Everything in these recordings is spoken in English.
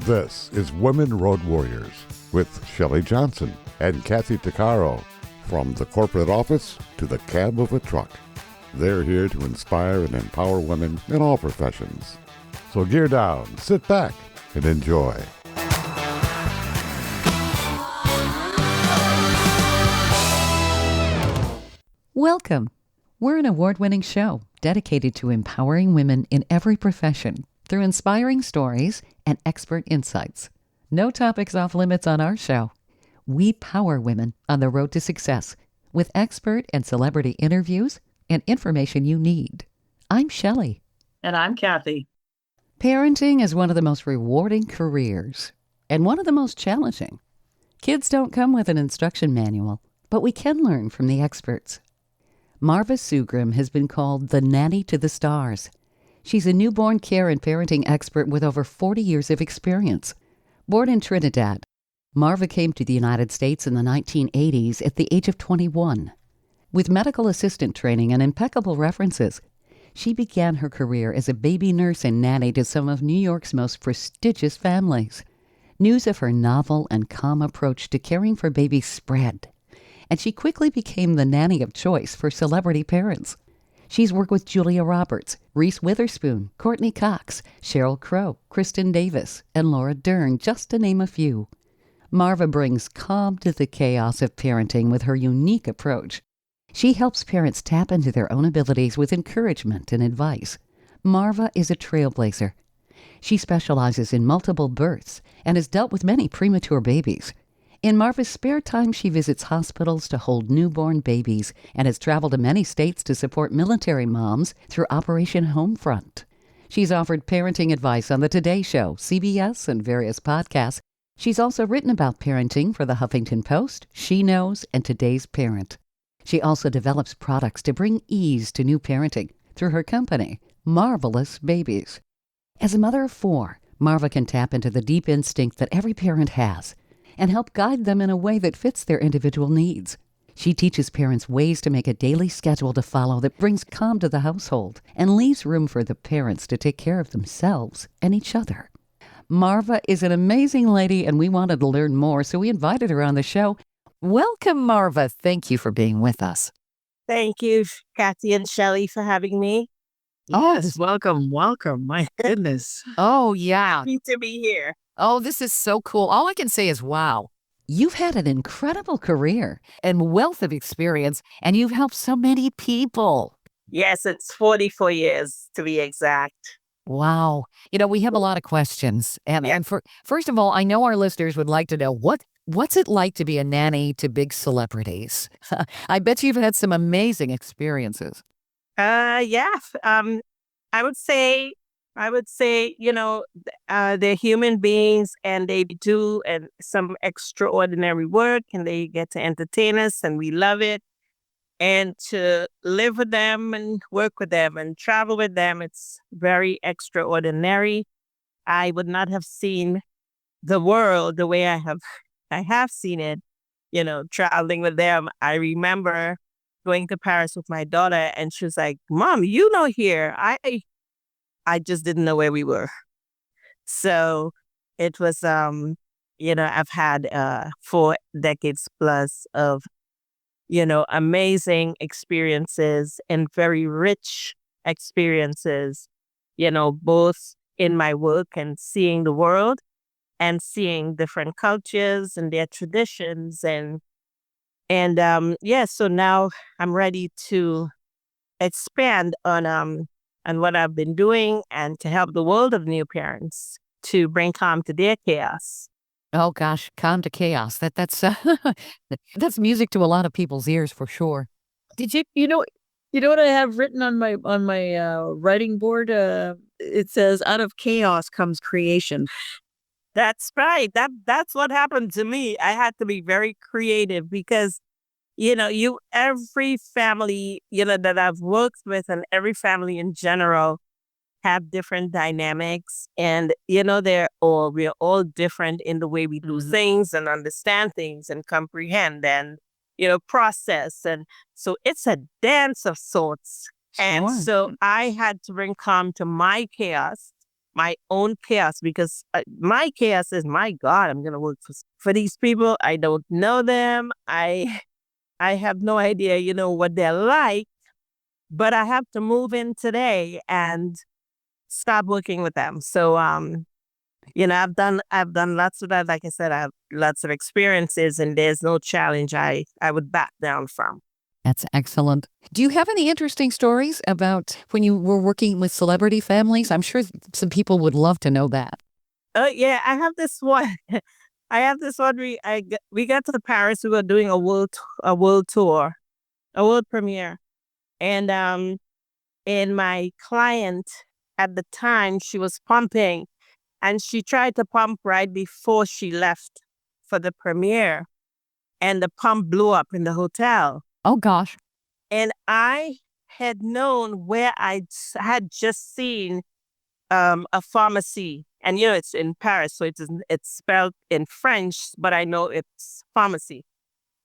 This is Women Road Warriors with Shelley Johnson and Kathy Tuccaro. From the corporate office to the cab of a truck, they're here to inspire and empower women in all professions. So gear down, sit back, and enjoy. Welcome. We're an award-winning show dedicated to empowering women in every profession through inspiring stories and expert insights. No topics off limits on our show. We power women on the road to success with expert and celebrity interviews and information you need. I'm Shelley. And I'm Kathy. Parenting is one of the most rewarding careers and one of the most challenging. Kids don't come with an instruction manual, but we can learn from the experts. Marva Soogrim has been called the Nanny to the stars. She's a newborn care and parenting expert with over 40 years of experience. Born in Trinidad, Marva came to the United States in the 1980s at the age of 21. With medical assistant training and impeccable references, she began her career as a baby nurse and nanny to some of New York's most prestigious families. News of her novel and calm approach to caring for babies spread, and she quickly became the nanny of choice for celebrity parents. She's worked with Julia Roberts, Reese Witherspoon, Courtney Cox, Sheryl Crow, Kristin Davis, and Laura Dern, just to name a few. Marva brings calm to the chaos of parenting with her unique approach. She helps parents tap into their own abilities with encouragement and advice. Marva is a trailblazer. She specializes in multiple births and has dealt with many premature babies. In Marva's spare time, she visits hospitals to hold newborn babies and has traveled to many states to support military moms through Operation Homefront. She's offered parenting advice on The Today Show, CBS, and various podcasts. She's also written about parenting for the Huffington Post, SheKnow, and Today's Parent. She also develops products to bring ease to new parenting through her company, Marvalousbabies. As a mother of 4, Marva can tap into the deep instinct that every parent has and help guide them in a way that fits their individual needs. She teaches parents ways to make a daily schedule to follow that brings calm to the household and leaves room for the parents to take care of themselves and each other. Marva is an amazing lady, and we wanted to learn more, so we invited her on the show. Welcome, Marva. Thank you for being with us. Thank you, Kathy and Shelley, for having me. Yes, welcome. My goodness. Oh, yeah. Happy to be here. Oh, this is so cool. All I can say is wow. You've had an incredible career and wealth of experience, and you've helped so many people. Yes, it's 44 years to be exact. Wow. We have a lot of questions. And first of all, I know our listeners would like to know what's it like to be a nanny to big celebrities? I bet you've had some amazing experiences. Yeah. I would say, they're human beings and they do some extraordinary work and they get to entertain us and we love it. And to live with them and work with them and travel with them, it's very extraordinary. I would not have seen the world the way I have seen it, traveling with them. I remember going to Paris with my daughter and she was like, "Mom, here." I just didn't know where we were. So it was, I've had 4 decades plus of, amazing experiences and very rich experiences, both in my work and seeing the world and seeing different cultures and their traditions. So now I'm ready to expand on what I've been doing and to help the world of new parents to bring calm to their chaos. Oh gosh, calm to chaos. That's that's music to a lot of people's ears for sure. Did you know what I have written on my writing board? It says, "Out of chaos comes creation." That's right. That's what happened to me. I had to be very creative because every family, that I've worked with and every family in general have different dynamics. And, we're all different in the way we do things and understand things and comprehend and, process. And so it's a dance of sorts. And so I had to bring calm to my chaos my own chaos, because my chaos is, my God, I'm going to work for these people. I don't know them. I have no idea, what they're like, but I have to move in today and stop working with them. So, I've done lots of that. Like I said, I have lots of experiences, and there's no challenge I would back down from. That's excellent. Do you have any interesting stories about when you were working with celebrity families? I'm sure some people would love to know that. Oh yeah, I have this one. I have this one. We got to Paris. We were doing a world tour, a world premiere, and my client at the time, she was pumping, and she tried to pump right before she left for the premiere, and the pump blew up in the hotel. Oh, gosh. And I had known where had just seen a pharmacy. And, it's in Paris, so it's spelled in French, but I know it's pharmacy.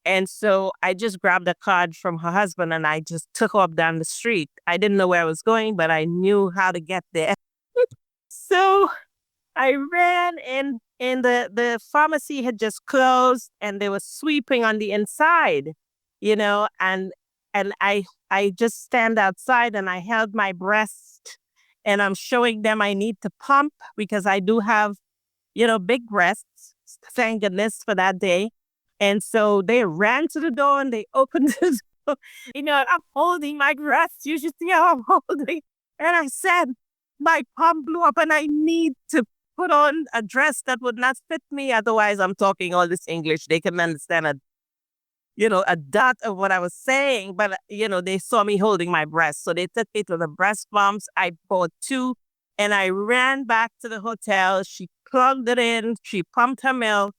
And so I just grabbed a card from her husband and I just took off down the street. I didn't know where I was going, but I knew how to get there. So I ran and the pharmacy had just closed and they were sweeping on the inside, and I just stand outside and I held my breast and I'm showing them I need to pump because I do have, big breasts. Thank goodness for that day. And so they ran to the door and they opened the door. I'm holding my breast. You should see how I'm holding. And I said, my pump blew up and I need to put on a dress that would not fit me. Otherwise, I'm talking all this English. They can understand a dot of what I was saying. But, they saw me holding my breast. So they took me to the breast pumps. I bought 2 and I ran back to the hotel. She plugged it in. She pumped her milk,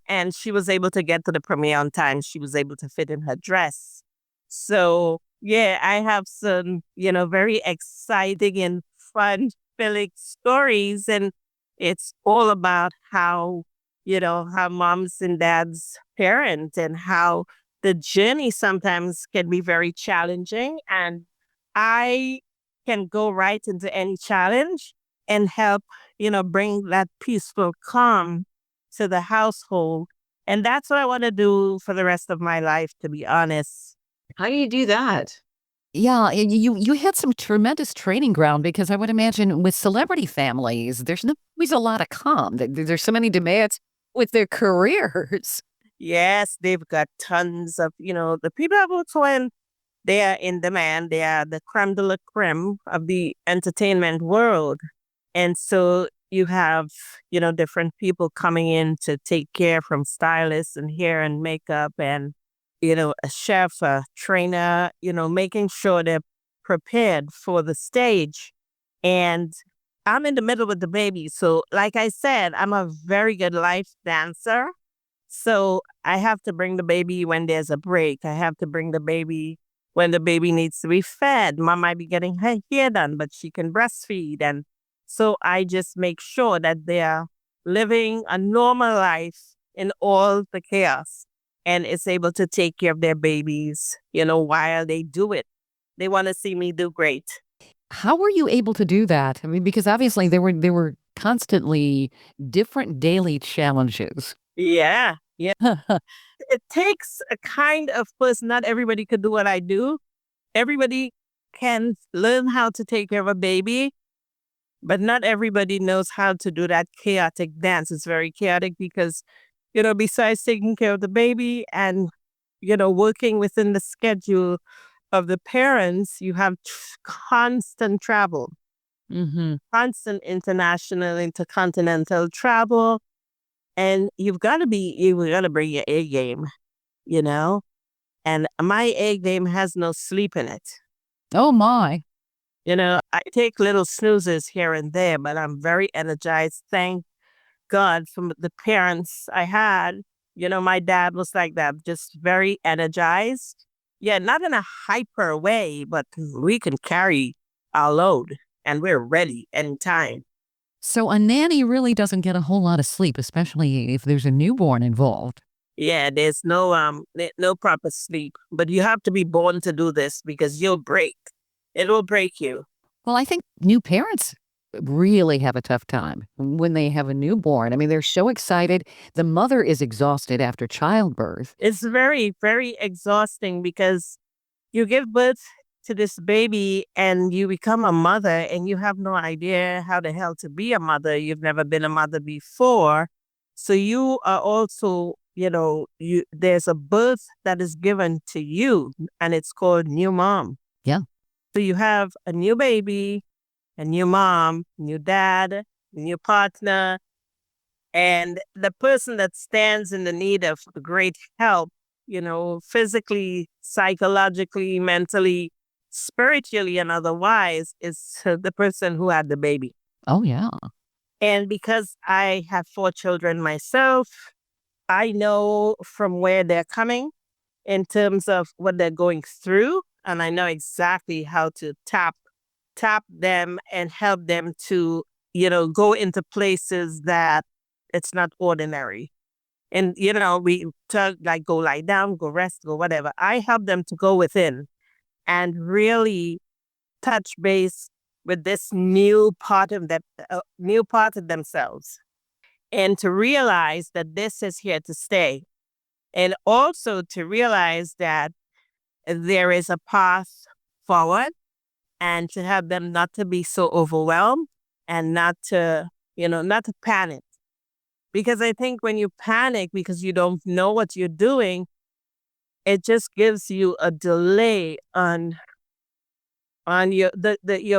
and she was able to get to the premiere on time. She was able to fit in her dress. So, yeah, I have some, very exciting and fun-filling stories. And it's all about how moms and dads parent and how the journey sometimes can be very challenging. And I can go right into any challenge and help, bring that peaceful calm to the household. And that's what I want to do for the rest of my life, to be honest. How do you do that? Yeah, and you had some tremendous training ground because I would imagine with celebrity families, there's not always a lot of calm. There's so many demands with their careers. Yes, they've got tons of, the people I work for, they are in demand. They are the creme de la creme of the entertainment world. And so you have, different people coming in to take care, from stylists and hair and makeup and, a chef, a trainer, making sure they're prepared for the stage. And I'm in the middle with the baby. So like I said, I'm a very good life dancer. So I have to bring the baby when there's a break. I have to bring the baby when the baby needs to be fed. Mom might be getting her hair done, but she can breastfeed. And so I just make sure that they're living a normal life in all the chaos and is able to take care of their babies, while they do it. They want to see me do great. How were you able to do that? I mean, because obviously there were constantly different daily challenges. Yeah. It takes a kind of person. Not everybody could do what I do. Everybody can learn how to take care of a baby, but not everybody knows how to do that chaotic dance. It's very chaotic because, besides taking care of the baby and, working within the schedule of the parents, you have constant travel, constant international, intercontinental travel. And you've got to bring your A game, and my A game has no sleep in it. Oh, my. I take little snoozes here and there, but I'm very energized. Thank God for the parents I had. My dad was like that, just very energized. Yeah, not in a hyper way, but we can carry our load and we're ready anytime. So a nanny really doesn't get a whole lot of sleep, especially if there's a newborn involved. Yeah, there's no proper sleep, but you have to be born to do this because you'll break. It will break you. Well, I think new parents really have a tough time when they have a newborn. I mean, they're so excited. The mother is exhausted after childbirth. It's very, very exhausting because you give birth to this baby and you become a mother and you have no idea how the hell to be a mother. You've never been a mother before. So you are also, there's a birth that is given to you and it's called new mom. Yeah. So you have a new baby, a new mom, new dad, new partner, and the person that stands in the need of great help, physically, psychologically, mentally, spiritually, and otherwise, is the person who had the baby. Oh, yeah. And because I have 4 children myself, I know from where they're coming in terms of what they're going through. And I know exactly how to tap them and help them to, go into places that it's not ordinary. And, we tell like, go lie down, go rest, go whatever. I help them to go within and really touch base with this new part of themselves, and to realize that this is here to stay. And also to realize that there is a path forward, and to have them not to be so overwhelmed and not to panic. Because I think when you panic because you don't know what you're doing, it just gives you a delay on your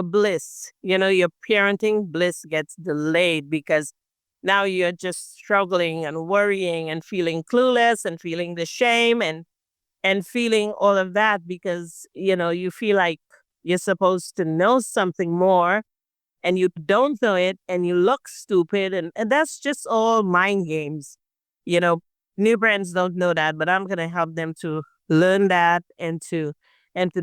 bliss. Your parenting bliss gets delayed because now you're just struggling and worrying and feeling clueless and feeling the shame and feeling all of that because, you feel like you're supposed to know something more and you don't know it and you look stupid. And that's just all mind games. New parents don't know that, but I'm going to help them to learn that and to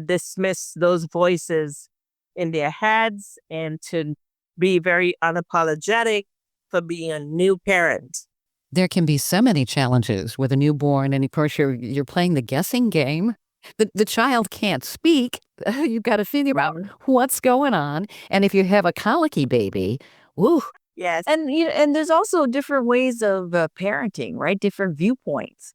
dismiss those voices in their heads and to be very unapologetic for being a new parent. There can be so many challenges with a newborn, and of course you're playing the guessing game. The child can't speak. You've got to figure out what's going on. And if you have a colicky baby, woo. Yes. And there's also different ways of parenting, right? Different viewpoints.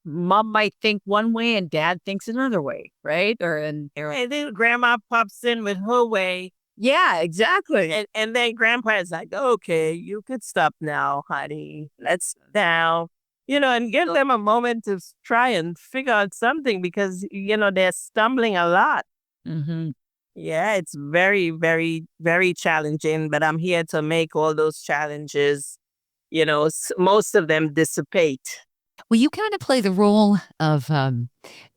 Mom might think one way and dad thinks another way, right? And then grandma pops in with her way. Yeah, exactly. And then grandpa is like, okay, you could stop now, honey. Let's now, and give them a moment to try and figure out something because, they're stumbling a lot. Mm-hmm. Yeah, it's very, very, very challenging, but I'm here to make all those challenges, most of them dissipate. Well, you kind of play the role of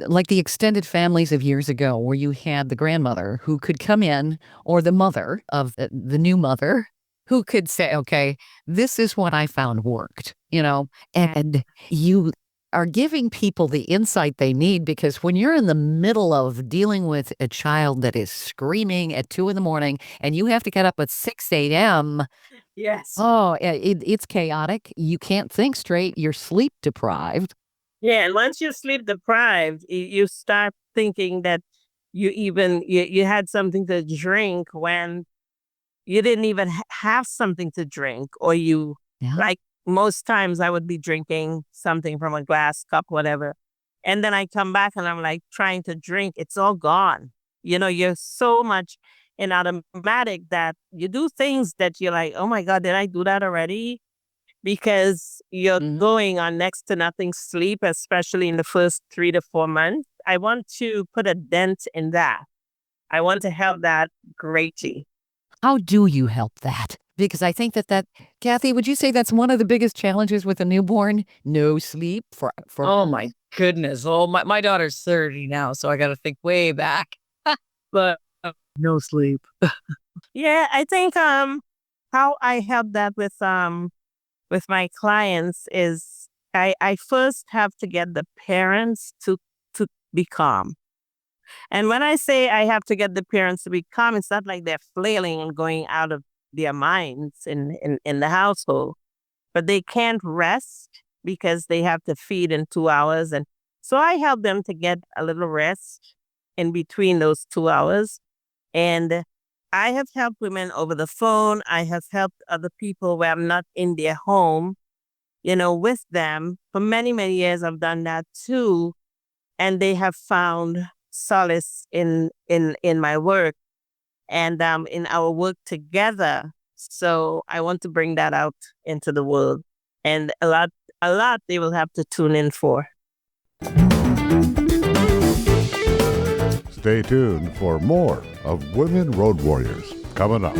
like the extended families of years ago where you had the grandmother who could come in, or the mother of the new mother who could say, okay, this is what I found worked, and you are giving people the insight they need, because when you're in the middle of dealing with a child that is screaming at 2 a.m. and you have to get up at 6 a.m. Yes. Oh, it's chaotic. You can't think straight. You're sleep deprived. Yeah, and once you're sleep deprived, you start thinking that you had something to drink when you didn't even have something to drink, or like most times I would be drinking something from a glass cup, whatever. And then I come back and I'm like trying to drink. It's all gone. You're so much in automatic that you do things that you're like, oh my God, did I do that already? Because you're going on next to nothing sleep, especially in the first 3 to 4 months. I want to put a dent in that. I want to help that greatly. How do you help that? Because I think that Kathy, would you say that's one of the biggest challenges with a newborn? No sleep for Oh my goodness. Oh, my daughter's 30 now, so I got to think way back. But no sleep. Yeah, I think how I help that with my clients is I first have to get the parents to be calm. And when I say I have to get the parents to be calm, it's not like they're flailing and going out of their minds in the household, but they can't rest because they have to feed in 2 hours. And so I help them to get a little rest in between those 2 hours. And I have helped women over the phone. I have helped other people where I'm not in their home, with them. For many, many years, I've done that too. And they have found solace in my work and in our work together. So I want to bring that out into the world. And a lot they will have to tune in for. Stay tuned for more of Women Road Warriors coming up.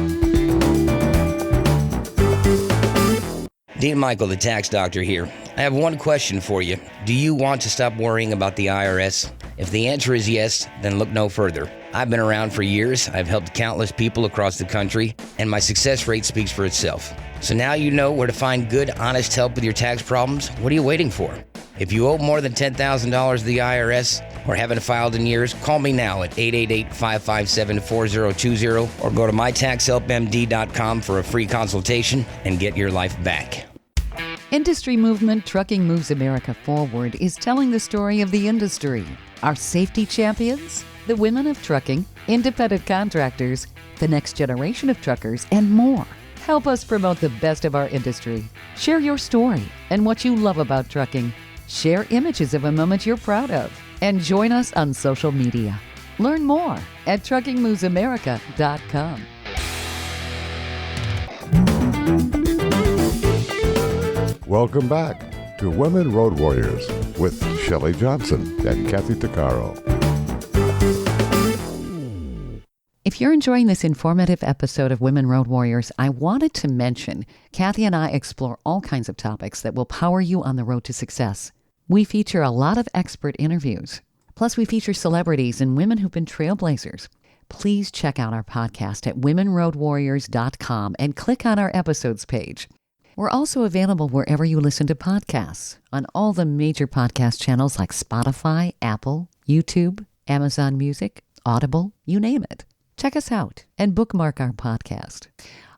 Dean Michael, the tax doctor here. I have one question for you. Do you want to stop worrying about the IRS? If the answer is yes, then look no further. I've been around for years. I've helped countless people across the country, and my success rate speaks for itself. So now you know where to find good, honest help with your tax problems. What are you waiting for? If you owe more than $10,000 to the IRS or haven't filed in years, call me now at 888-557-4020 or go to mytaxhelpmd.com for a free consultation and get your life back. Industry movement Trucking Moves America Forward is telling the story of the industry. Our safety champions, the women of trucking, independent contractors, the next generation of truckers, and more. Help us promote the best of our industry. Share your story and what you love about trucking. Share images of a moment you're proud of. And join us on social media. Learn more at truckingmovesamerica.com. Welcome back to Women Road Warriors with Shelley Johnson and Kathy Tuccaro. If you're enjoying this informative episode of Women Road Warriors, I wanted to mention Kathy and I explore all kinds of topics that will power you on the road to success. We feature a lot of expert interviews. Plus, we feature celebrities and women who've been trailblazers. Please check out our podcast at womenroadwarriors.com and click on our episodes page. We're also available wherever you listen to podcasts, on all the major podcast channels like Spotify, Apple, YouTube, Amazon Music, Audible, you name it. Check us out and bookmark our podcast.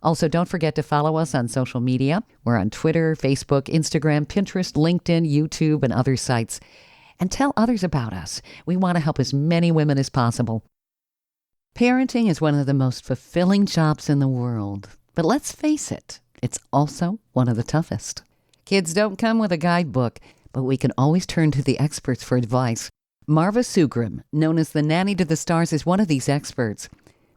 Also, don't forget to follow us on social media. We're on Twitter, Facebook, Instagram, Pinterest, LinkedIn, YouTube, and other sites. And tell others about us. We want to help as many women as possible. Parenting is one of the most fulfilling jobs in the world. But let's face it, it's also one of the toughest. Kids don't come with a guidebook, but we can always turn to the experts for advice. Marva Soogrim, known as the Nanny to the Stars, is one of these experts.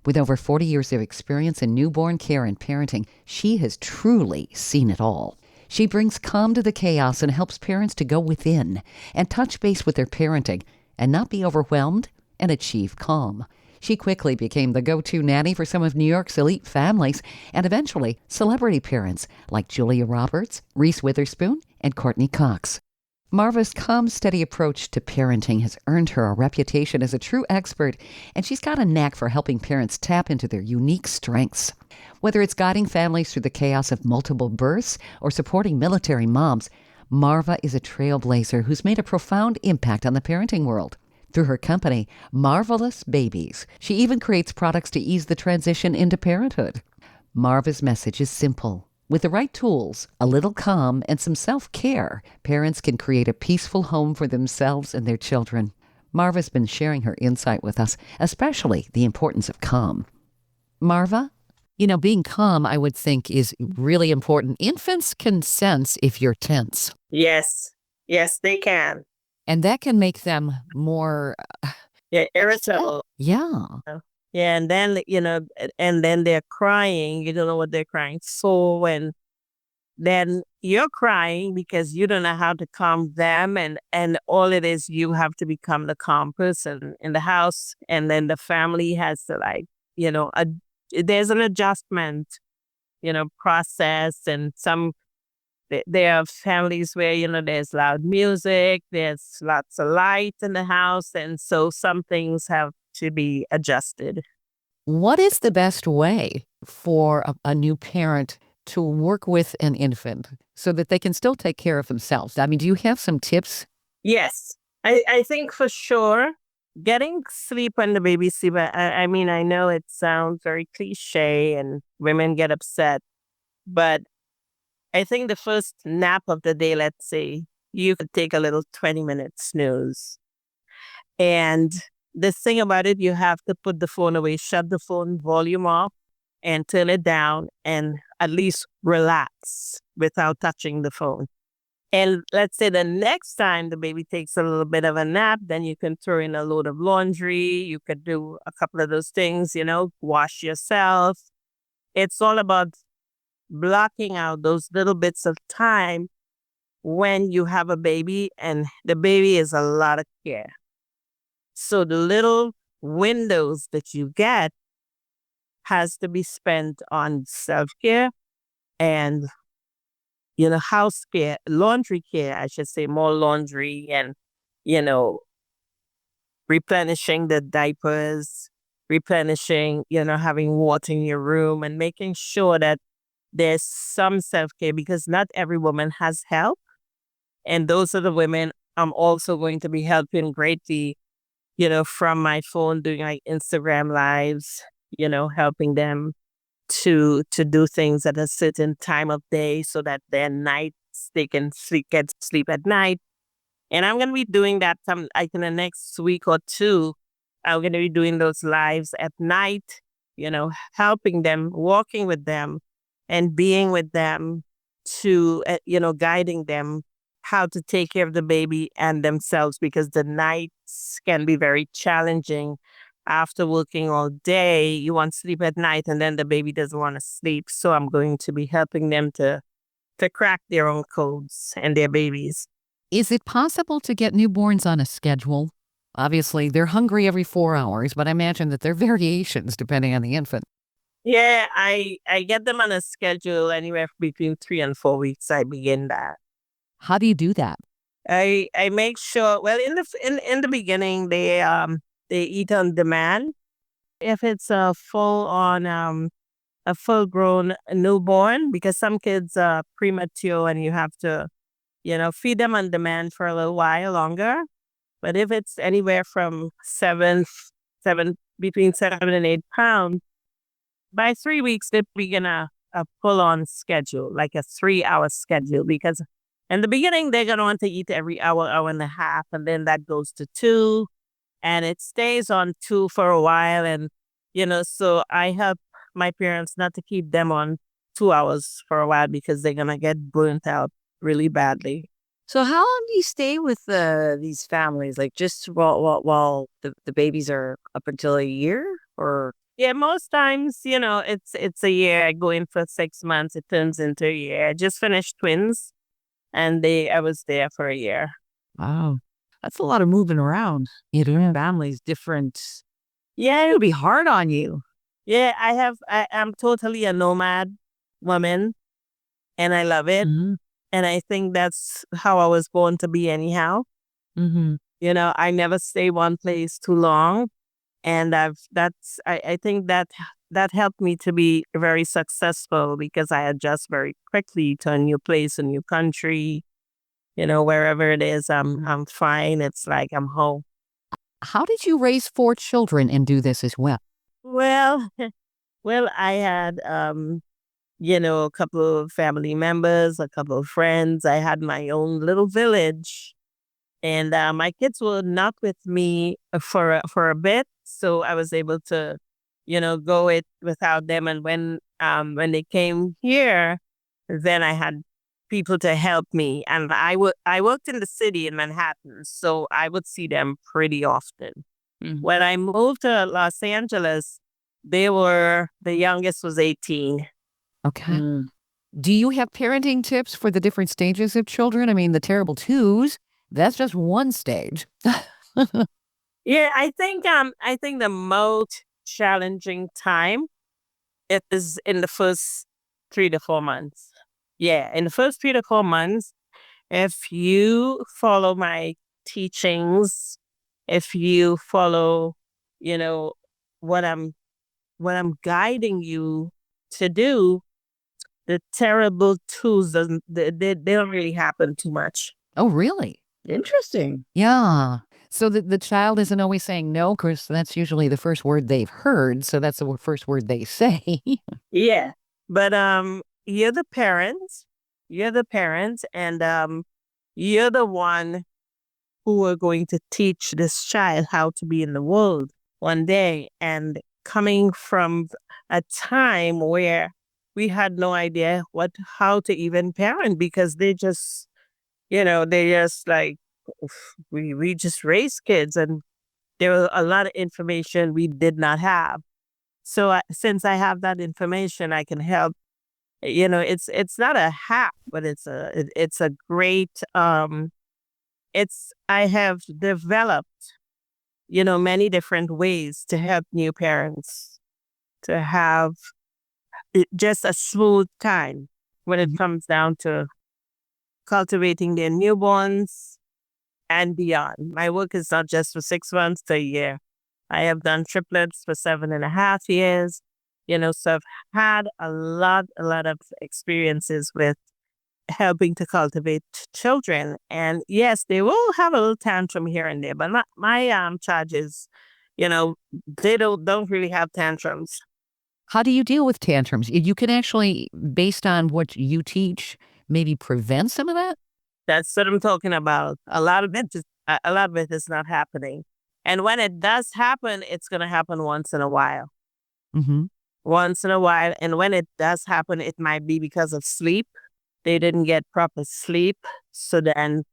With over 40 years of experience in newborn care and parenting, she has truly seen it all. She brings calm to the chaos and helps parents to go within and touch base with their parenting and not be overwhelmed and achieve calm. She quickly became the go-to nanny for some of New York's elite families and eventually celebrity parents like Julia Roberts, Reese Witherspoon, and Courtney Cox. Marva's calm, steady approach to parenting has earned her a reputation as a true expert, and she's got a knack for helping parents tap into their unique strengths. Whether it's guiding families through the chaos of multiple births or supporting military moms, Marva is a trailblazer who's made a profound impact on the parenting world. Through her company, Marvalousbabies, she even creates products to ease the transition into parenthood. Marva's message is simple. With the right tools, a little calm, and some self-care, parents can create a peaceful home for themselves and their children. Marva's been sharing her insight with us, especially the importance of calm. Marva? Being calm, I would think, is really important. Infants can sense if you're tense. Yes, they can. And that can make them more... irritable. Yeah. Yeah, and then, and then they're crying. You don't know what they're crying for. And then you're crying because you don't know how to calm them. And all it is, you have to become the calm person in the house. And then the family has to there's an adjustment, process. And there are families where, there's loud music, there's lots of light in the house. And so some things have to be adjusted. What is the best way for a new parent to work with an infant so that they can still take care of themselves? I mean, do you have some tips? Yes, I think for sure getting sleep when the baby's sleep. I mean, I know it sounds very cliche and women get upset, but I think the first nap of the day, let's say, you could take a little 20-minute snooze. And the thing about it, you have to put the phone away, shut the phone volume off, and turn it down, and at least relax without touching the phone. And let's say the next time the baby takes a little bit of a nap, then you can throw in a load of laundry. You could do a couple of those things, wash yourself. It's all about blocking out those little bits of time when you have a baby, and the baby is a lot of care. So the little windows that you get has to be spent on self-care and house care, laundry care, I should say, more laundry and, replenishing the diapers, replenishing, having water in your room and making sure that there's some self-care, because not every woman has help. And those are the women I'm also going to be helping greatly, from my phone, doing like Instagram lives, helping them to do things at a certain time of day so that their nights they can get sleep at night. And I'm gonna be doing that in the next week or two. I'm gonna be doing those lives at night, helping them, walking with them, and being with them to guiding them how to take care of the baby and themselves, because the nights can be very challenging. After working all day, you want sleep at night, and then the baby doesn't want to sleep. So I'm going to be helping them to crack their own codes and their babies. Is it possible to get newborns on a schedule? Obviously, they're hungry every 4 hours, but I imagine that there are variations depending on the infant. Yeah, I get them on a schedule anywhere between 3 and 4 weeks. I begin that. How do you do that? I make sure. Well, in the beginning, they eat on demand. If it's a full grown newborn, because some kids are premature and you have to, feed them on demand for a little while longer. But if it's anywhere from between 7 and 8 pounds, by 3 weeks, they begin a full on schedule, like a 3-hour schedule, because in the beginning, they're going to want to eat every hour, hour and a half, and then that goes to 2. And it stays on 2 for a while. And, so I help my parents not to keep them on 2 hours for a while, because they're going to get burnt out really badly. So how long do you stay with these families? Like just while the babies are up until a year, or? Yeah, most times, it's a year. I go in for 6 months. It turns into a year. I just finished twins, and I was there for a year. Wow. That's a lot of moving around. Families, different. Yeah. It'll be hard on you. Yeah, I'm totally a nomad woman, and I love it. Mm-hmm. And I think that's how I was born to be anyhow. Mm-hmm. I never stay one place too long. And I think that helped me to be very successful, because I adjust very quickly to a new place, a new country. Wherever it is, I'm fine. It's like I'm home. How did you raise 4 children and do this as well? Well, I had a couple of family members, a couple of friends. I had my own little village, and my kids were not with me for a bit, so I was able to, go it without them. And when they came here, then I had people to help me, and I worked in the city in Manhattan, so I would see them pretty often. Mm-hmm. When I moved to Los Angeles, the youngest was 18. Okay. Do you have parenting tips for the different stages of children? I mean, the terrible twos, that's just one stage. Yeah, I think the most challenging time is in the first 3 to 4 months. Yeah, in the first 3 to 4 months, if you follow my teachings, if you follow, what I'm guiding you to do, the terrible twos they don't really happen too much. Oh, really? Interesting. Yeah. So the child isn't always saying no, because that's usually the first word they've heard. So that's the first word they say. Yeah. But you're the parents, and you're the one who are going to teach this child how to be in the world one day. And coming from a time where we had no idea how to even parent, because they just, they just like, we just raise kids, and there was a lot of information we did not have. So since I have that information, I can help. It's not a hack, but it's a great. I have developed, many different ways to help new parents to have just a smooth time when it comes down to cultivating their newborns and beyond. My work is not just for 6 months to a year. I have done triplets for 7.5 years. So I've had a lot of experiences with helping to cultivate children. And yes, they will have a little tantrum here and there, but my charge is, they don't really have tantrums. How do you deal with tantrums? You can actually, based on what you teach, maybe prevent some of that? That's what I'm talking about. A lot of it is not happening. And when it does happen, it's going to happen once in a while. Mm-hmm. Once in a while. And when it does happen, it might be because of sleep. They didn't get proper sleep. So then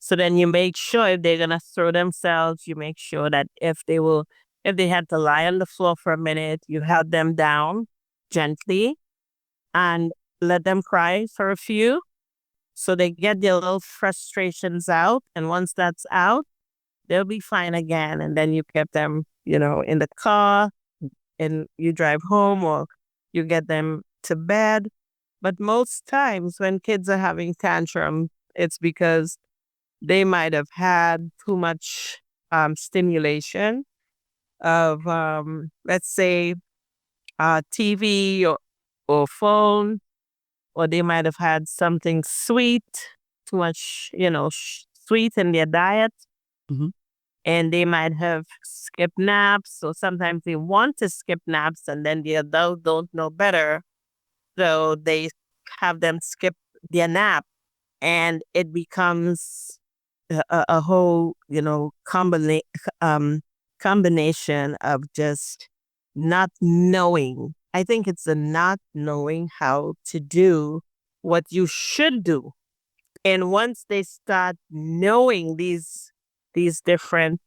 you make sure if they're going to throw themselves, you make sure that if they had to lie on the floor for a minute, you held them down gently and let them cry for a few. So they get their little frustrations out. And once that's out, they'll be fine again. And then you keep them, in the car and you drive home, or you get them to bed. But most times when kids are having tantrum, it's because they might have had too much stimulation of, let's say, TV or phone, or they might have had something sweet, too much, sweet in their diet. Mm-hmm. And they might have skipped naps. So sometimes they want to skip naps, and then the adults don't know better. So they have them skip their nap, and it becomes a whole, combination of just not knowing. I think it's the not knowing how to do what you should do. And once they start knowing these different,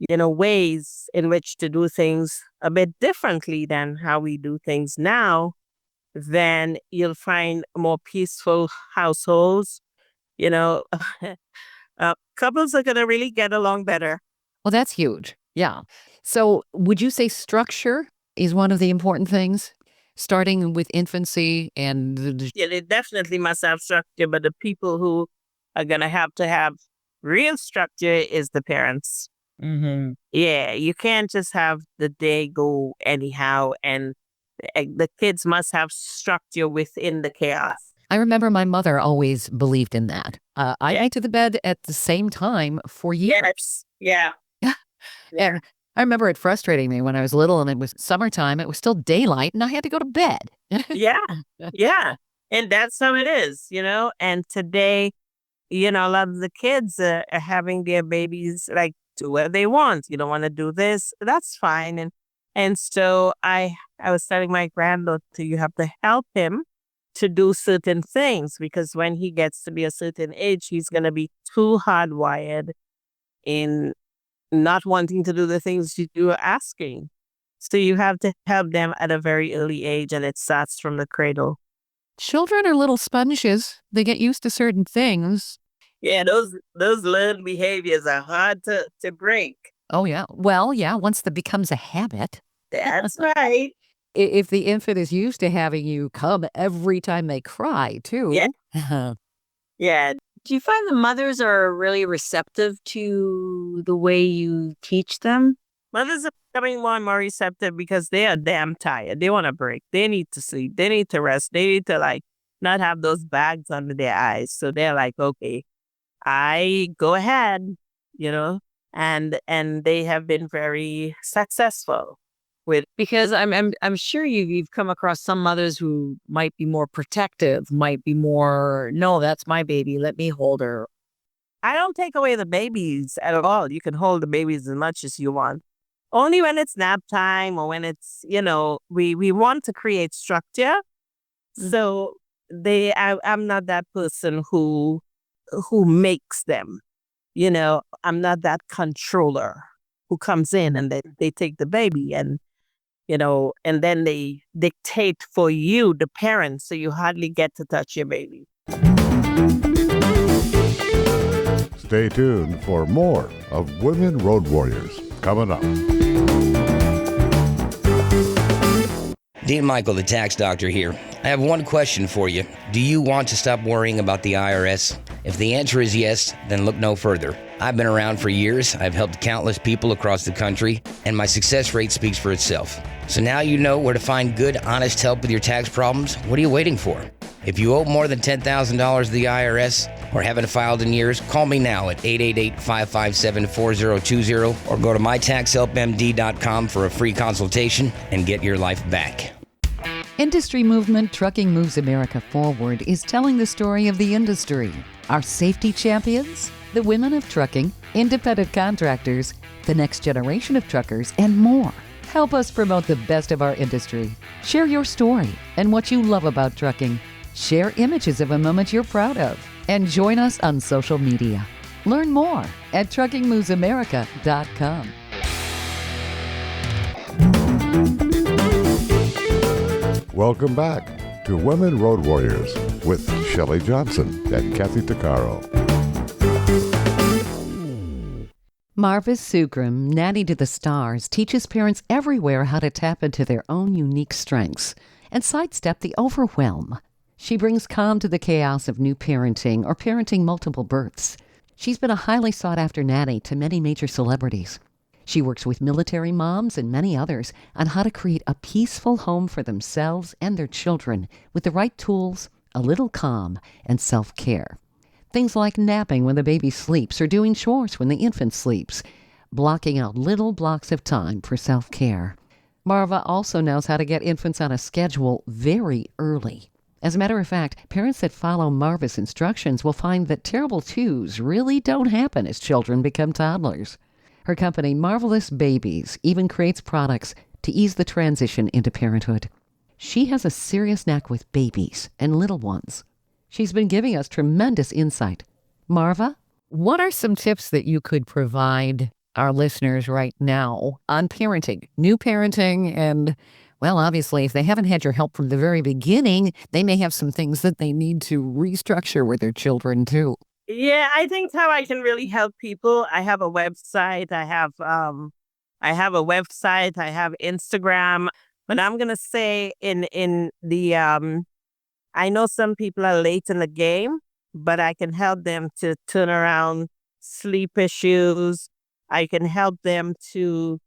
ways in which to do things a bit differently than how we do things now, then you'll find more peaceful households. Couples are going to really get along better. Well, that's huge. Yeah. So would you say structure is one of the important things, starting with infancy and Yeah, they definitely must have structure, but the people who are going to have real structure is the parents. Mm-hmm. Yeah, you can't just have the day go anyhow, and the kids must have structure within the chaos. I remember my mother always believed in that. I went to the bed at the same time for years. Yes. Yeah. And I remember it frustrating me when I was little and it was summertime. It was still daylight and I had to go to bed. Yeah. Yeah. And that's how it is, And today, a lot of the kids are having their babies like do what they want. You don't want to do this. That's fine. And so I was telling my granddaughter, you have to help him to do certain things, because when he gets to be a certain age, he's going to be too hardwired in not wanting to do the things you are asking. So you have to help them at a very early age, and it starts from the cradle. Children are little sponges. They get used to certain things. Yeah, those learned behaviors are hard to break. Oh, yeah. Well, yeah, once that becomes a habit. That's right. If the infant is used to having you come every time they cry, too. Yeah. Yeah. Do you find the mothers are really receptive to the way you teach them? Mothers are becoming more and more receptive because they are damn tired. They want a break. They need to sleep. They need to rest. They need to not have those bags under their eyes. So they're like, okay, I go ahead, and they have been very successful with. Because I'm sure you've come across some mothers who might be more protective, might be more, no, that's my baby, let me hold her. I don't take away the babies at all. You can hold the babies as much as you want. Only when it's nap time or when it's, we want to create structure. So I'm not that person who makes them. I'm not that controller who comes in and they take the baby and then they dictate for you, the parents, so you hardly get to touch your baby. Stay tuned for more of Women Road Warriors coming up. Dean Michael, the tax doctor here. I have one question for you. Do you want to stop worrying about the IRS? If the answer is yes, then look no further. I've been around for years. I've helped countless people across the country, and my success rate speaks for itself. So now you know where to find good, honest help with your tax problems. What are you waiting for? If you owe more than $10,000 to the IRS or haven't filed in years, call me now at 888-557-4020 or go to mytaxhelpmd.com for a free consultation and get your life back. Industry movement Trucking Moves America Forward is telling the story of the industry. Our safety champions, the women of trucking, independent contractors, the next generation of truckers, and more. Help us promote the best of our industry. Share your story and what you love about trucking. Share images of a moment you're proud of. And join us on social media. Learn more at truckingmovesamerica.com. Welcome back to Women Road Warriors with Shelley Johnson and Kathy Tuccaro. Marva Soogrim, Nanny to the Stars, teaches parents everywhere how to tap into their own unique strengths and sidestep the overwhelm. She brings calm to the chaos of new parenting or parenting multiple births. She's been a highly sought-after nanny to many major celebrities. She works with military moms and many others on how to create a peaceful home for themselves and their children with the right tools, a little calm, and self-care. Things like napping when the baby sleeps or doing chores when the infant sleeps, blocking out little blocks of time for self-care. Marva also knows how to get infants on a schedule very early. As a matter of fact, parents that follow Marva's instructions will find that terrible twos really don't happen as children become toddlers. Her company, Marvalousbabies, even creates products to ease the transition into parenthood. She has a serious knack with babies and little ones. She's been giving us tremendous insight. Marva, what are some tips that you could provide our listeners right now on parenting, new parenting, and, well, obviously, if they haven't had your help from the very beginning, they may have some things that they need to restructure with their children, too. Yeah, I think how I can really help people. I have a website. I have Instagram. But I'm gonna say in the I know some people are late in the game, but I can help them to turn around sleep issues. I can help them to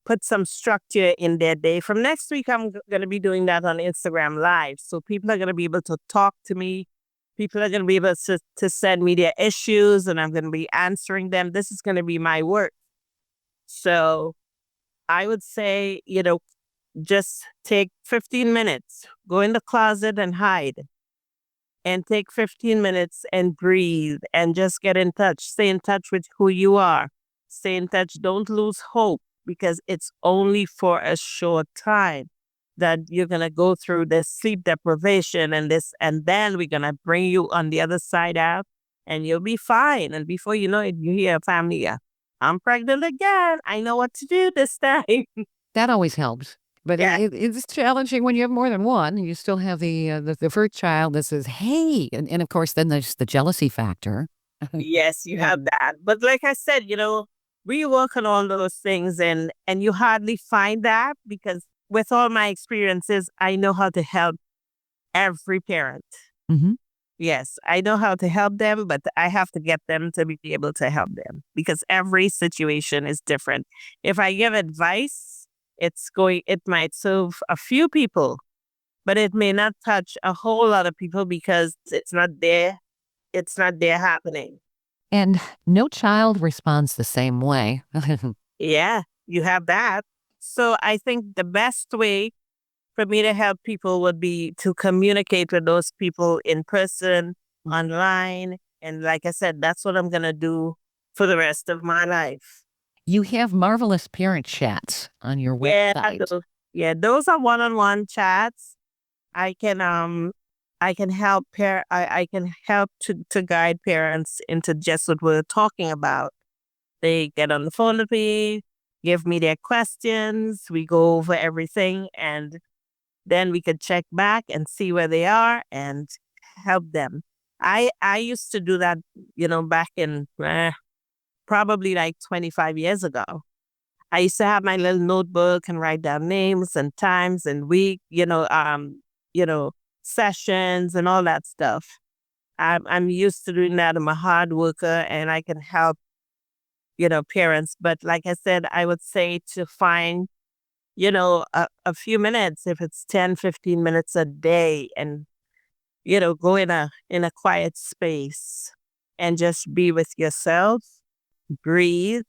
put some structure in their day. From next week, I'm going to be doing that on Instagram Live. So people are going to be able to talk to me. People are going to be able to send me their issues, and I'm going to be answering them. This is going to be my work. So I would say, just take 15 minutes, go in the closet and hide, and take 15 minutes and breathe and just get in touch. Stay in touch with who you are. Stay in touch. Don't lose hope, because it's only for a short time that you're going to go through this sleep deprivation and then we're going to bring you on the other side out and you'll be fine. And before you know it, you hear a family, I'm pregnant again. I know what to do this time. That always helps. But Yeah. it's challenging when you have more than one. You still have the first child that says, hey, and of course, then there's the jealousy factor. Yes, you have that. But like I said, we work on all those things and you hardly find that, because with all my experiences, I know how to help every parent. Mm-hmm. Yes, I know how to help them, but I have to get them to be able to help them, because every situation is different. If I give advice, it might serve a few people, but it may not touch a whole lot of people because it's not there happening. And no child responds the same way. Yeah, you have that. So I think the best way for me to help people would be to communicate with those people in person, online, And like I said, that's what I'm going to do for the rest of my life. You have marvelous parent chats on your Yeah, website. those are one-on-one chats. I can help I can help to guide parents into just what we're talking about. They get on the phone with me, give me their questions, we go over everything, and then we could check back and see where they are and help them. I used to do that, back in probably like 25 years ago. I used to have my little notebook and write down names and times and week, you know, sessions and all that stuff. I'm used to doing that. I'm a hard worker and I can help, parents. But like I said, I would say to find, a few minutes, if it's 10, 15 minutes a day, and, go in a quiet space and just be with yourself, breathe,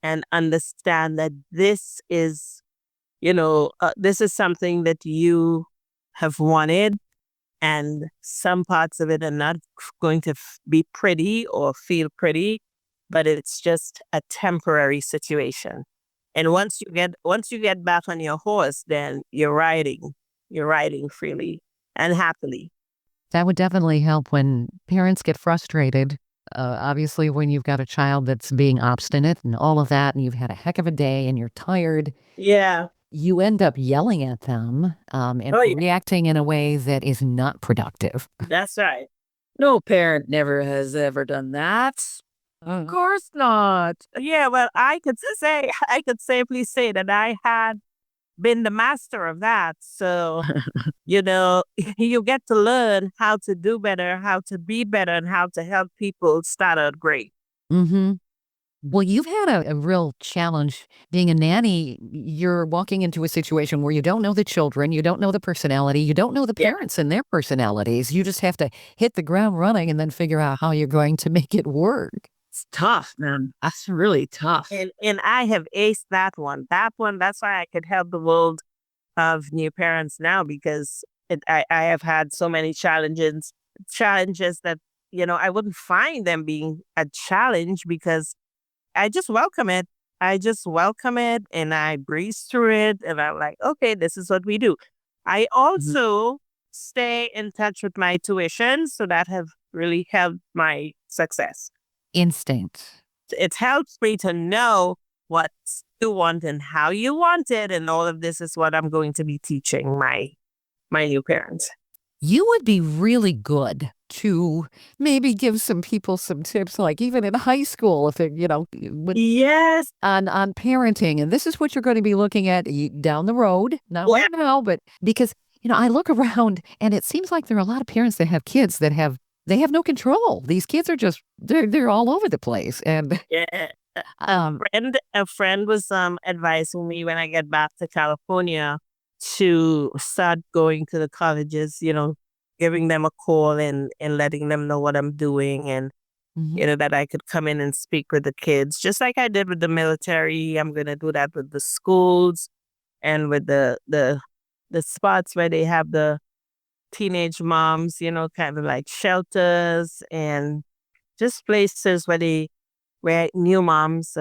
and understand that this is something that you have wanted, and some parts of it are not going to be pretty or feel pretty, but it's just a temporary situation. And once you get back on your horse, then you're riding freely and happily. That would definitely help when parents get frustrated. Obviously, when you've got a child that's being obstinate and all of that, and you've had a heck of a day and you're tired, Yeah. you end up yelling at them and Oh, yeah. reacting in a way that is not productive. That's right. No parent never has ever done that. Of course not. Yeah, well, I could safely say that I had been the master of that. So, you get to learn how to do better, how to be better, and how to help people start out great. Mm-hmm. Well, you've had a real challenge being a nanny. You're walking into a situation where you don't know the children, you don't know the personality, you don't know the Yeah. parents and their personalities. You just have to hit the ground running and then figure out how you're going to make it work. It's tough, man. That's really tough. And I have aced that one. That's why I could help the world of new parents now, because I have had so many challenges that, I wouldn't find them being a challenge because I just welcome it. I just welcome it and I breeze through it and I'm like, okay, this is what we do. I also stay in touch with my tuition, so that have really helped my success. Instinct. It helps me to know what you want and how you want it, and all of this is what I'm going to be teaching my new parents. You would be really good to maybe give some people some tips, like even in high school, if they're, Yes. on parenting. And this is what you're going to be looking at down the road, not Yeah. right now, but because, I look around and it seems like there are a lot of parents that have kids that have no control. These kids are just, they're all over the place. And Yeah. A friend was advising me when I get back to California to start going to the colleges, giving them a call and letting them know what I'm doing, and that I could come in and speak with the kids, just like I did with the military. I'm gonna do that with the schools and with the spots where they have the teenage moms, kind of like shelters and just places where new moms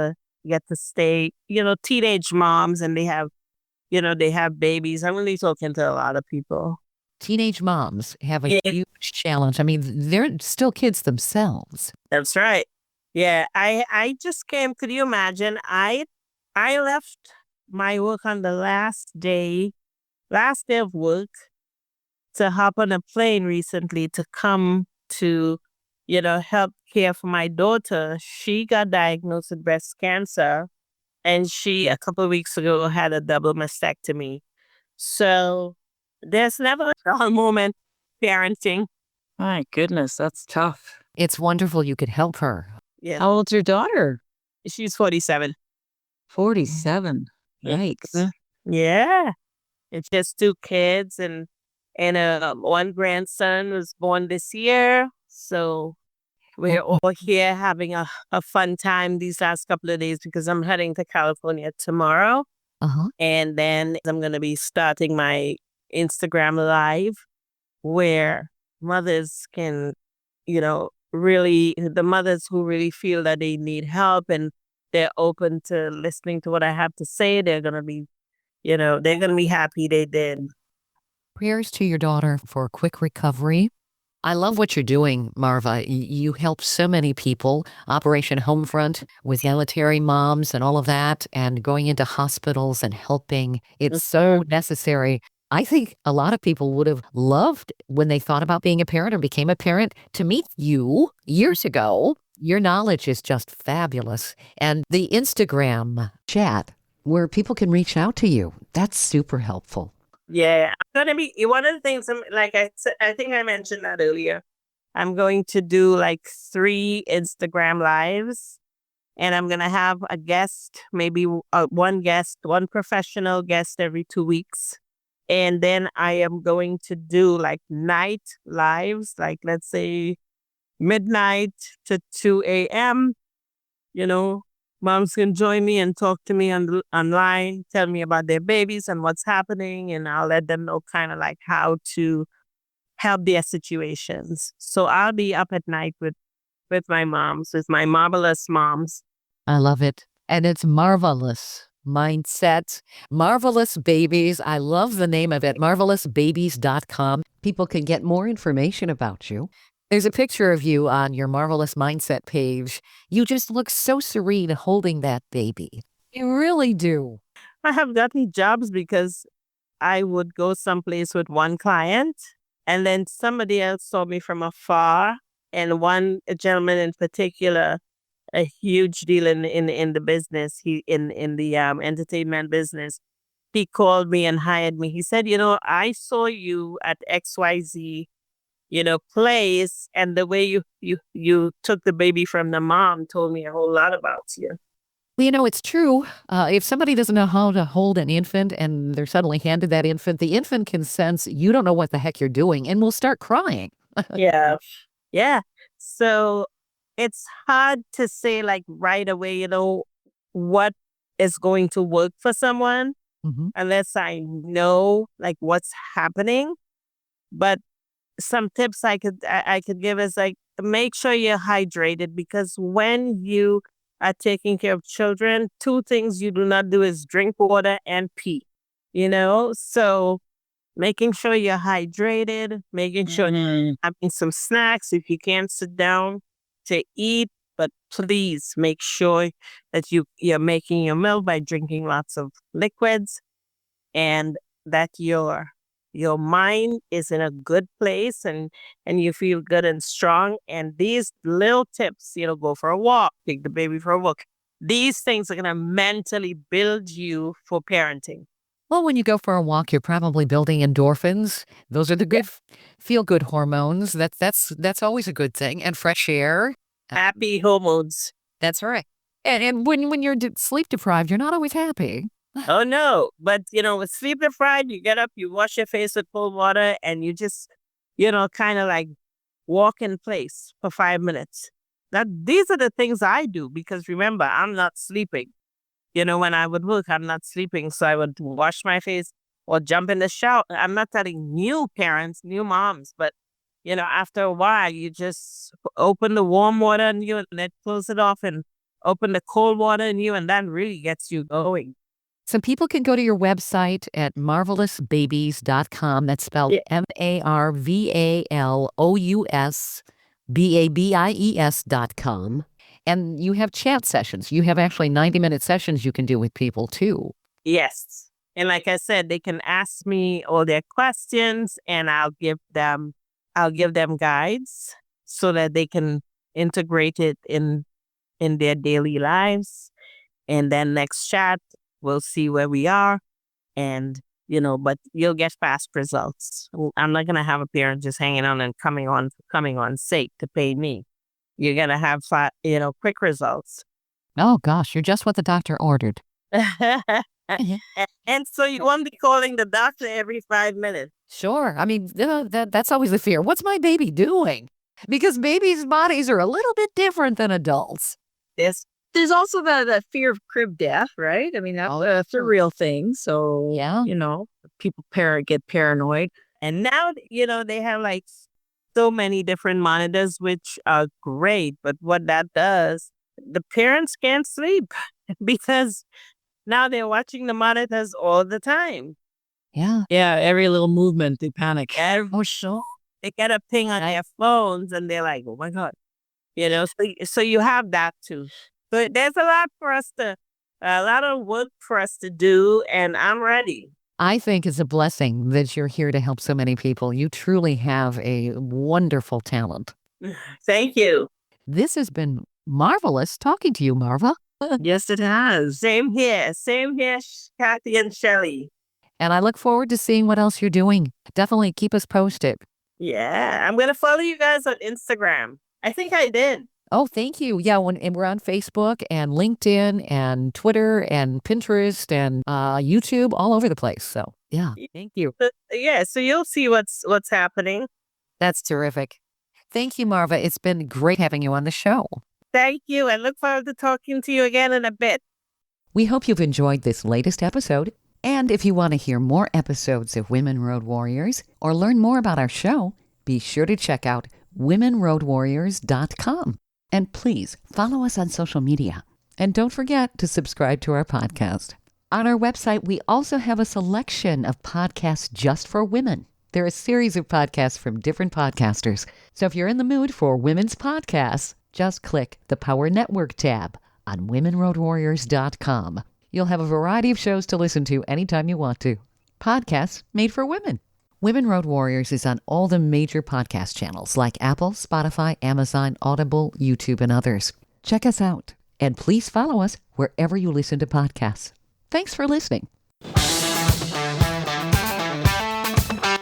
get to stay, teenage moms, and they have babies. I'm really talking to a lot of people. teenage moms have a Yeah. huge challenge. I mean, they're still kids themselves. That's right. Yeah, I just came. Could you imagine? I left my work on the last day of work to hop on a plane recently to come to, help care for my daughter. She got diagnosed with breast cancer, and she, a couple of weeks ago, had a double mastectomy. So there's never a dull moment parenting. My goodness, that's tough. It's wonderful you could help her. Yeah, How old's your daughter? she's 47. 47. Yikes. Yeah, it's just two kids, and one grandson was born this year. So we're all here having a fun time these last couple of days, because I'm heading to California tomorrow. Uh-huh. And then I'm going to be starting my Instagram live where mothers can, really, the mothers who really feel that they need help and they're open to listening to what I have to say, they're going to be, they're going to be happy they did. Prayers to your daughter for a quick recovery. I love what you're doing, Marva. You help so many people. Operation Homefront with military moms and all of that, and going into hospitals and helping. It's so necessary. I think a lot of people would have loved, when they thought about being a parent or became a parent, to meet you years ago. Your knowledge is just fabulous. And the Instagram chat where people can reach out to you, that's super helpful. Yeah, I'm gonna be one of the things. Like I said, I think I mentioned that earlier. I'm going to do like 3 Instagram lives, and I'm gonna have a guest, maybe one professional guest every 2 weeks, and then I am going to do like night lives, like let's say midnight to 2 a.m. Moms can join me and talk to me online, tell me about their babies and what's happening, and I'll let them know kind of like how to help their situations. So I'll be up at night with my moms, with my marvelous moms. I love it. And it's marvelous mindset. Marvelous Babies. I love the name of it. Marvalousbabies.com. People can get more information about you. There's a picture of you on your Marvelous Mindset page. You just look so serene holding that baby. You really do. I have gotten jobs because I would go someplace with one client, and then somebody else saw me from afar. And a gentleman in particular, a huge deal in the business, in the entertainment business, he called me and hired me. He said, I saw you at XYZ place, and the way you took the baby from the mom told me a whole lot about you. Well, it's true. If somebody doesn't know how to hold an infant and they're suddenly handed that infant, the infant can sense you don't know what the heck you're doing and will start crying. Yeah. Yeah. So it's hard to say like right away, what is going to work for someone unless I know like what's happening. But some tips I could give is like, make sure you're hydrated, because when you are taking care of children, 2 things you do not do is drink water and pee, so making sure you're hydrated, making sure you're having some snacks if you can't sit down to eat, but please make sure that you're making your meal by drinking lots of liquids, and that your mind is in a good place, and you feel good and strong. And these little tips, go for a walk, take the baby for a walk. These things are going to mentally build you for parenting. Well, when you go for a walk, you're probably building endorphins. Those are the good feel-good hormones. That's always a good thing. And fresh air. Happy hormones. That's right. And when you're sleep deprived, you're not always happy. Oh, no. But, with sleep deprived, you get up, you wash your face with cold water, and you just, kind of like walk in place for 5 minutes. These are the things I do, because remember, I'm not sleeping. When I would work, I'm not sleeping. So I would wash my face or jump in the shower. I'm not telling new parents, new moms, but, after a while, you just open the warm water in you and then close it off, and open the cold water in you, and that really gets you going. So people can go to your website at marvalousbabies.com. That's spelled MarvalousBabies.com. And you have chat sessions. You have actually 90-minute sessions you can do with people too. Yes. And like I said, they can ask me all their questions, and I'll give them guides so that they can integrate it in their daily lives. And then next chat, we'll see where we are, and, but you'll get fast results. I'm not going to have a parent just hanging on and coming on sake to pay me. You're going to have, quick results. Oh, gosh, you're just what the doctor ordered. And so you won't be calling the doctor every 5 minutes. Sure. I mean, that's always the fear. What's my baby doing? Because babies' bodies are a little bit different than adults. Yes. There's also the fear of crib death, right? I mean, that's a real thing. So, yeah, people get paranoid. And now, they have like so many different monitors, which are great. But what that does, the parents can't sleep because now they're watching the monitors all the time. Yeah. Yeah, every little movement, they panic. Oh, sure. They get a ping on their phones and they're like, oh my God. So you have that too. But there's a lot of work for us to do, and I'm ready. I think it's a blessing that you're here to help so many people. You truly have a wonderful talent. Thank you. This has been marvelous talking to you, Marva. Yes, it has. Same here, Kathy and Shelley. And I look forward to seeing what else you're doing. Definitely keep us posted. Yeah, I'm going to follow you guys on Instagram. I think I did. Oh, thank you. Yeah, and we're on Facebook and LinkedIn and Twitter and Pinterest and YouTube, all over the place. So, yeah, thank you. Yeah, so you'll see what's happening. That's terrific. Thank you, Marva. It's been great having you on the show. Thank you. I look forward to talking to you again in a bit. We hope you've enjoyed this latest episode. And if you want to hear more episodes of Women Road Warriors or learn more about our show, be sure to check out womenroadwarriors.com. And please follow us on social media. And don't forget to subscribe to our podcast. On our website, we also have a selection of podcasts just for women. There are a series of podcasts from different podcasters. So if you're in the mood for women's podcasts, just click the Power Network tab on womenroadwarriors.com. You'll have a variety of shows to listen to anytime you want to. Podcasts made for women. Women Road Warriors is on all the major podcast channels like Apple, Spotify, Amazon, Audible, YouTube, and others. Check us out. And please follow us wherever you listen to podcasts. Thanks for listening.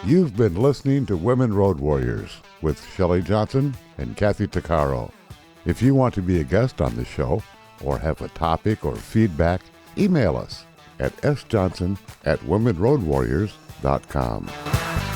You've been listening to Women Road Warriors with Shelley Johnson and Kathy Tuccaro. If you want to be a guest on the show or have a topic or feedback, email us at sjohnson@womenroadwarriors.com.